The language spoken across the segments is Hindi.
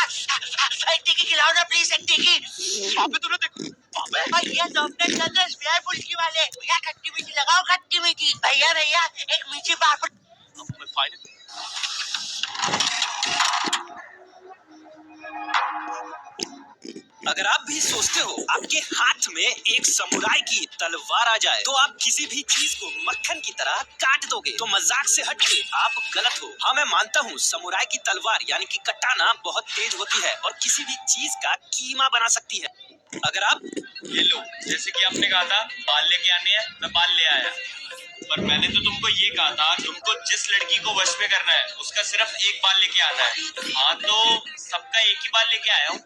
एक टिक्की खिलाओ ना प्लीज, एक टिक्की। वहाँ पे तूने देखो, भैया सामने चल रहे SBI पुल्की वाले। भैया खट्टी मीठी लगाओ, खट्टी मीठी। भैया भैया एक मीठी पापड़। अब मैं फाइनल अगर आप भी सोचते हो आपके हाथ में एक समुराई की तलवार आ जाए तो आप किसी भी चीज को मक्खन की तरह काट दोगे, तो मजाक से हटके आप गलत हो। हाँ, मैं मानता हूँ समुराई की तलवार यानी कि कटाना बहुत तेज होती है और किसी भी चीज का कीमा बना सकती है। अगर आप ये लो, जैसे कि आपने कहा था बाल लेके आने हैं, मैं बाल ले आया। पर मैंने तो तुमको ये कहा था, तुमको जिस लड़की को वश में करना है उसका सिर्फ एक बाल लेके आना है। हाँ, तो सबका एक ही बाल लेके आया हूँ।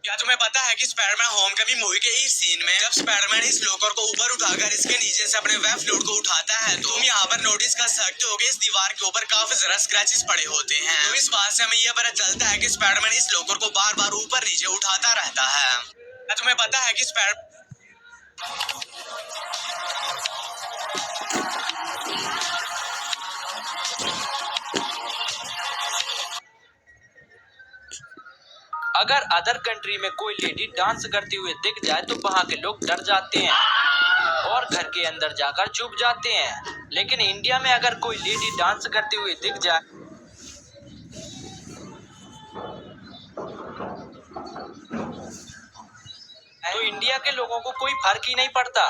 क्या तुम्हें पता है कि स्पाइडरमैन होमकमिंग मूवी के ही सीन में जब स्पाइडरमैन इस लोकर को ऊपर उठाकर इसके नीचे से अपने वेब फ्लूइड को उठाता है तो तुम यहाँ पर नोटिस कर सकते हो कि इस दीवार के ऊपर काफी जरा स्क्रैचेस पड़े होते हैं। तो इस बात से हमें यह पता चलता है कि स्पाइडरमैन इस लोकर को बार बार ऊपर नीचे उठाता रहता है। क्या तुम्हें पता है कि अगर अदर कंट्री में कोई लेडी डांस करते हुए दिख जाए तो वहाँ के लोग डर जाते हैं और घर के अंदर जाकर छुप जाते हैं। लेकिन इंडिया में अगर कोई लेडी डांस करते हुए दिख जाए तो इंडिया के लोगों को कोई फर्क ही नहीं पड़ता,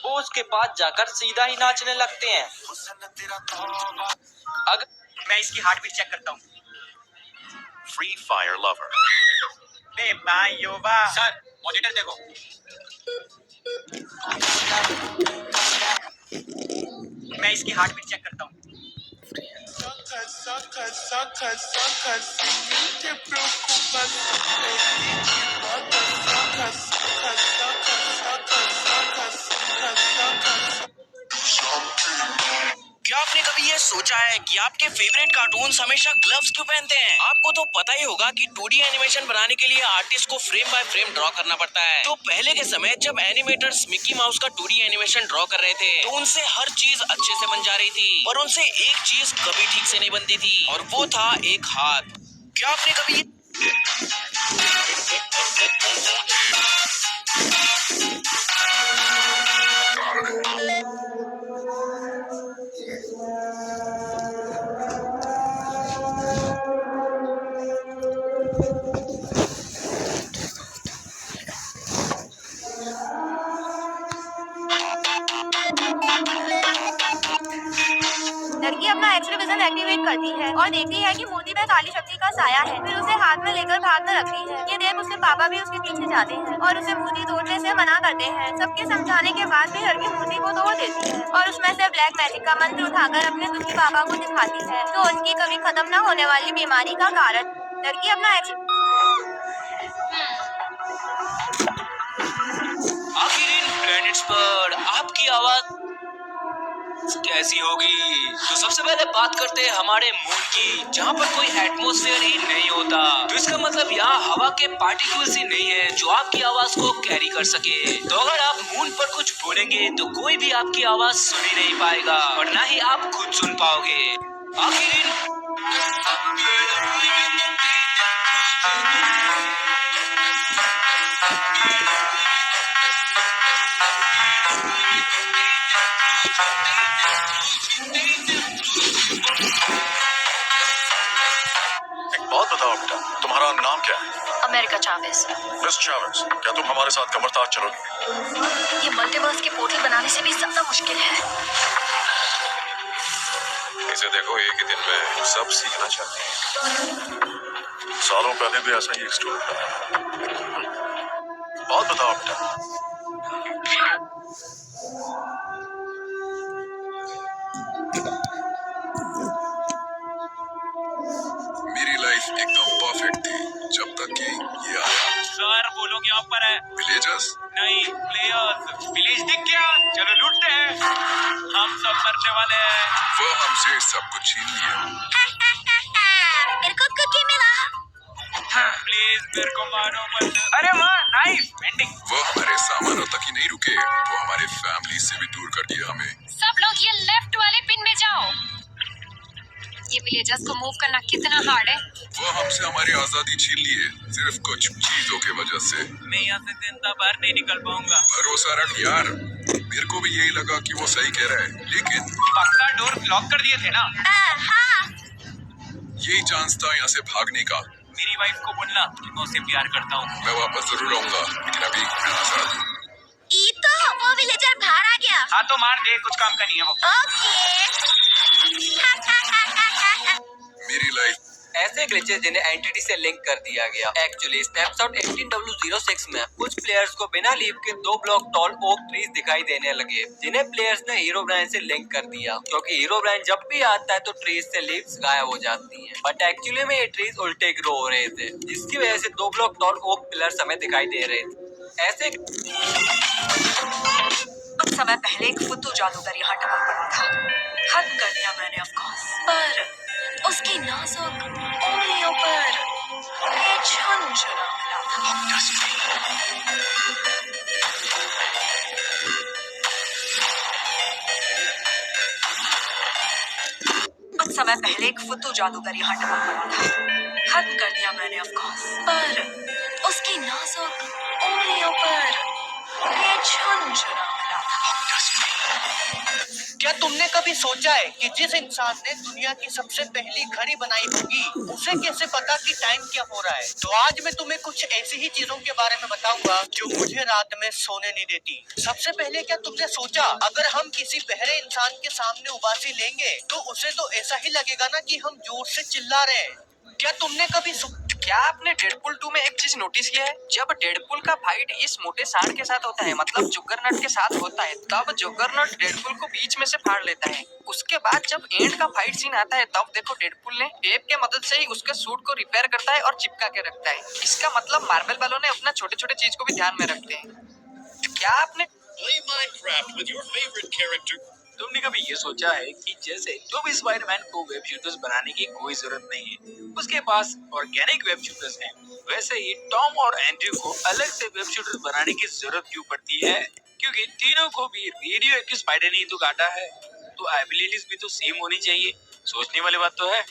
वो उसके पास जाकर सीधा ही नाचने लगते हैं। अगर मैं इसकी हार्ट बीट चेक करता हूँ। Free fire lover. Sir monitor देखो। मैं इसकी हार्ट बीट चेक करता हूँ। क्या आपने कभी ये सोचा है कि आपके फेवरेट कार्टून्स हमेशा ग्लव्स क्यों पहनते हैं? आपको तो पता ही होगा कि 2D एनिमेशन बनाने के लिए आर्टिस्ट को फ्रेम बाय फ्रेम ड्रॉ करना पड़ता है। तो पहले के समय जब एनिमेटर्स मिकी माउस का 2D एनिमेशन ड्रॉ कर रहे थे तो उनसे हर चीज अच्छे से बन जा रही थी, पर उनसे एक चीज कभी ठीक से नहीं बनती थी और वो था एक हाथ। क्या आपने कभी लड़की अपना एक्स-रे विजन एक्टिवेट करती है और देखती है कि मूर्ति में काली शक्ति का साया है। फिर उसे हाथ में लेकर भागने लगती है। ये देख उसके पापा भी उसके पीछे जाते हैं और उसे मूर्ति तोड़ने से मना करते हैं। सबके समझाने के बाद भी लड़की मूर्ति को तोड़ देती है और उसमें से ब्लैक मैजिक का मंत्र उठाकर अपने दुखी पापा को दिखाती है, जो उसकी कभी खत्म न होने वाली बीमारी का कारण। लड़की अपना आखिर इन प्लैनेट्स पर आपकी आवाज कैसी होगी? तो सबसे पहले बात करते हैं हमारे मून की, जहाँ पर कोई एटमॉस्फेयर ही नहीं होता। तो इसका मतलब यहाँ हवा के पार्टिकल्स ही नहीं है जो आपकी आवाज को कैरी कर सके। तो अगर आप मून पर कुछ बोलेंगे तो कोई भी आपकी आवाज सुन ही नहीं पाएगा और ना ही आप खुद सुन पाओगे। आखिर इन एक बात बताओ बेटा, तुम्हारा नाम क्या है? अमेरिका चावेस। मिस चावेस, क्या तुम हमारे साथ कमरताज चलोगी? ये मल्टीवर्स के पोर्टल बनाने से भी ज्यादा मुश्किल है। इसे देखो, एक ही दिन में सब सीखना चाहते हैं। सालों पहले भी ऐसा ही एक स्टोरी था। बात बताओ बेटा। मेरी लाइफ एकदम परफेक्ट थी जब तक कि ये आया। सर बोलोगे आप पर है? विलेजर्स? नहीं, प्लेयर्स। विलेज दिख गया, चलो लूटते हैं। हम सब मरने वाले हैं। वो हमसे सब कुछ छीन लिया। मेरे को कुकी मिला। प्लीज मेरे को मारो मत। अरे माँ, नाइस एंडिंग। वो हमारे सामानों तक ही नहीं रुके, वो हमारे फैमिली से भी दूर कर दिया हमें। सब लोग ये लेफ्ट वाले पिन में जाओ। ये विलेजर्स को मूव करना कितना हार्ड है। वो हमसे हमारी आजादी छीन ली है सिर्फ कुछ चीजों की वजह से। मैं यहाँ से जिंदा बाहर नहीं निकल पाऊंगा। भरोसा रख यार, मेरे को भी यही लगा कि वो सही कह रहा है, लेकिन पक्का डोर लॉक कर दिए थे ना। यही चांस था यहाँ से भागने का। मेरी वाइफ को बोलना कि मैं उसे प्यार करता हूँ। मैं वापस जरूर आऊंगा, लेकिन अभी मेरा साथ। ई तो वो विलेजर बाहर आ गया। हाँ तो मार दे, कुछ काम का नहीं है वो। मेरी लाइफ ऐसे ग्लिचेस जिन्हें एंटिटी से लिंक कर दिया गया। एक्चुअली स्नैपशॉट 18W06 में कुछ प्लेयर्स को बिना लीव के 2 ब्लॉक टॉल ओक ट्रीज दिखाई देने लगे, जिन्हें प्लेयर्स ने हीरो ब्रांड से लिंक कर दिया, क्योंकि हीरो ब्रांड जब भी आता है तो ट्रीज से लीव्स गायब हो जाती हैं। बट एक्चुअली में ये ट्रीज उल्टे ग्रो हो रहे थे, जिसकी वजह से 2 ब्लॉक टॉल ओक पिलर्स हमें दिखाई दे रहे थे। ऐसे कुछ समय पहले एक फुद्दू जादूगर यहाँ टपक पड़ा था। खत्म कर दिया मैंने ऑफ कोर्स, पर उसकी नाजुक उंगलियों पर एक झुनझुना मिला था। कुछ समय पहले एक फुद्दू जादूगर यहाँ टपक पड़ा था। खत्म कर दिया मैंने ऑफ कोर्स, पर उसकी नाजुक उंगलियों पर एक झुनझुना मिला था। क्या तुमने कभी सोचा है कि जिस इंसान ने दुनिया की सबसे पहली घड़ी बनाई होगी, उसे कैसे पता कि टाइम क्या हो रहा है? तो आज मैं तुम्हें कुछ ऐसी ही चीजों के बारे में बताऊंगा जो मुझे रात में सोने नहीं देती। सबसे पहले, क्या तुमने सोचा अगर हम किसी बहरे इंसान के सामने उबासी लेंगे तो उसे तो ऐसा ही लगेगा ना कि हम जोर से चिल्ला रहे हैं। क्या तुमने कभी क्या आपने डेडपुल 2 में एक चीज नोटिस किया है? जब डेडपुल का फाइट इस मोटे सांड के साथ होता है, मतलब जुगरनट के साथ होता है, तब जुगरनट डेडपुल को बीच में से फाड़ लेता है। उसके बाद जब एंड का फाइट सीन आता है, तब देखो डेडपुल ने टेप के मदद से ही उसके सूट को रिपेयर करता है और चिपका के रखता है। इसका मतलब मार्वल वालों ने अपना छोटे छोटे चीज को भी ध्यान में रखते हैं। क्या आपने तुमने कभी ये सोचा है कि जैसे जो भी स्पाइडरमैन को वेब शूटर्स बनाने की कोई जरूरत नहीं है, उसके पास ऑर्गेनिक वेब शूटर्स हैं, वैसे ही टॉम और एंड्रयू को अलग से वेब शूटर्स बनाने की जरूरत क्यों पड़ती है? क्योंकि तीनों को भी रेडियो एक्टिव स्पाइडर ने ही तो काटा है, तो एबिलिटीज भी तो सेम होनी चाहिए। सोचने वाली बात तो है।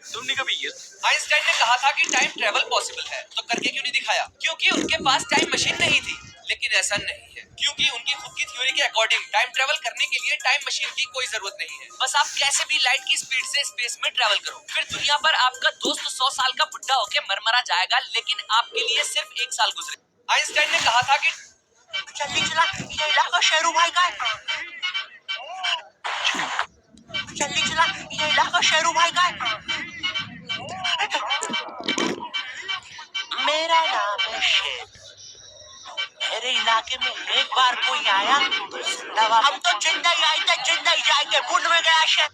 तुमने कभी ये आइंस्टाइन ने कहा था कि टाइम ट्रेवल पॉसिबल है, तो करके क्यों नहीं दिखाया? क्योंकि उनके पास टाइम मशीन नहीं थी। लेकिन ऐसा नहीं है, क्योंकि उनकी खुद की थ्योरी के अकॉर्डिंग टाइम ट्रेवल करने के लिए टाइम मशीन की कोई जरूरत नहीं है। बस आप कैसे भी लाइट की स्पीड से स्पेस में ट्रेवल करो, फिर दुनिया पर आपका दोस्त 100 साल का बुढ़ा होके मरमरा जाएगा, लेकिन आपके लिए सिर्फ 1 साल गुजरे। आइंस्टाइन ने कहा था कि जल्दी चला, ये इलाका शेरू भाई का है। जल्दी चला, ये इलाका शेरू भाई का है। मेरा नाम है शेर। मेरे इलाके में एक बार कोई आया तो जिंदा, हम तो जिंदा ही आए थे, जिंदा ही जाएंगे। बुढ़ में गया शेर।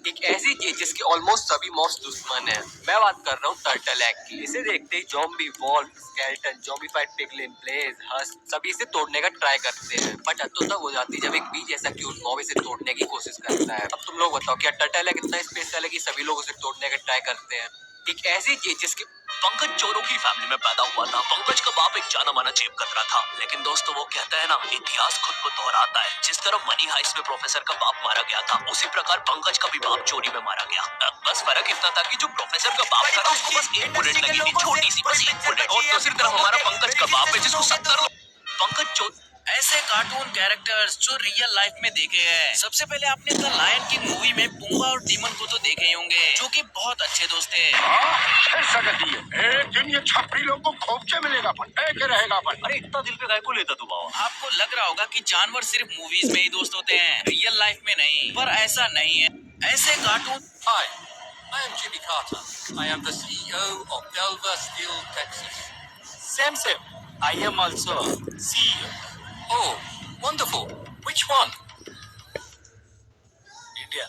एक ऐसी चीज जिसके ऑलमोस्ट सभी मॉन्स्टर दुश्मन है। मैं बात कर रहा हूँ टर्टल एग की। इसे देखते ही zombie, wolf, skeleton, zombified piglin, blaze, husk सभी इसे तोड़ने का ट्राई करते हैं, बट तो तब हो जाती है जब एक बी जैसा क्यूट मॉब इसे तोड़ने की कोशिश करता है। अब तुम लोग बताओ, क्या टर्टल एग इतना स्पेशल है कि सभी लोग उसे तोड़ने का ट्राई करते हैं? एक ऐसी चीज जिसके पंकज चोरों की फैमिली में पैदा हुआ था। पंकज का बाप एक जाना माना जेब कतरा था, लेकिन दोस्तों वो कहता है ना, इतिहास खुद को दोहराता है। जिस तरह मनी हाइस्ट में प्रोफेसर का बाप मारा गया था, उसी प्रकार पंकज का भी बाप चोरी में मारा गया। बस फर्क इतना था कि जो प्रोफेसर का बाप था उसको बस 1 बुलेट लगी थी, छोटी सी, बस 1 बुलेट। और दूसरी तरफ हमारा पंकज का बाप है जिसको 70 पंकज चोर। ऐसे कार्टून कैरेक्टर्स जो रियल लाइफ में देखे हैं। सबसे पहले आपने द लायन किंग मूवी में पुंगा और टीमन को तो देखे ही होंगे, जो कि बहुत अच्छे दोस्त थे। एक दिन ये छपरी लोग को खोपचे मिलेगा, रहेगा। अरे इतना दिल पे गाय को लेता तू बाबा? आपको लग रहा होगा कि जानवर सिर्फ मूवीज में ही दोस्त होते हैं, रियल लाइफ में नहीं, पर ऐसा नहीं है। ऐसे cartoon Hi, I am Jimmy Carter. I am the CEO of Delver Steel, Texas. Same. I am also CEO. Oh, wonderful. Which one? India.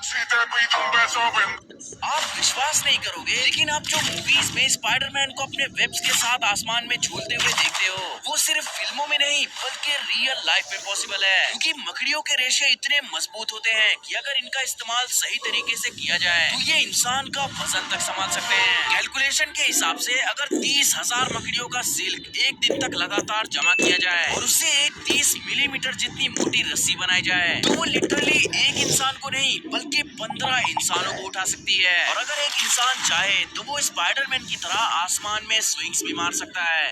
Si te pido un beso, ven. आप विश्वास नहीं करोगे, लेकिन आप जो मूवीज में स्पाइडरमैन को अपने वेब्स के साथ आसमान में झूलते हुए देखते हो, वो सिर्फ फिल्मों में नहीं बल्कि रियल लाइफ में पॉसिबल है। क्योंकि मकड़ियों के रेशे इतने मजबूत होते हैं कि अगर इनका इस्तेमाल सही तरीके से किया जाए तो ये इंसान का वजन तक संभाल सकते हैं। कैलकुलेशन के हिसाब से अगर 30,000 मकड़ियों का सिल्क एक दिन तक लगातार जमा किया जाए और उससे एक 30 मिलीमीटर जितनी मोटी रस्सी बनाई जाए तो वो लिटरली एक इंसान को नहीं बल्कि 15 इंसानों को उठा सकती है। और अगर एक इंसान चाहे तो वो स्पाइडरमैन की तरह आसमान में स्विंग्स भी मार सकता है।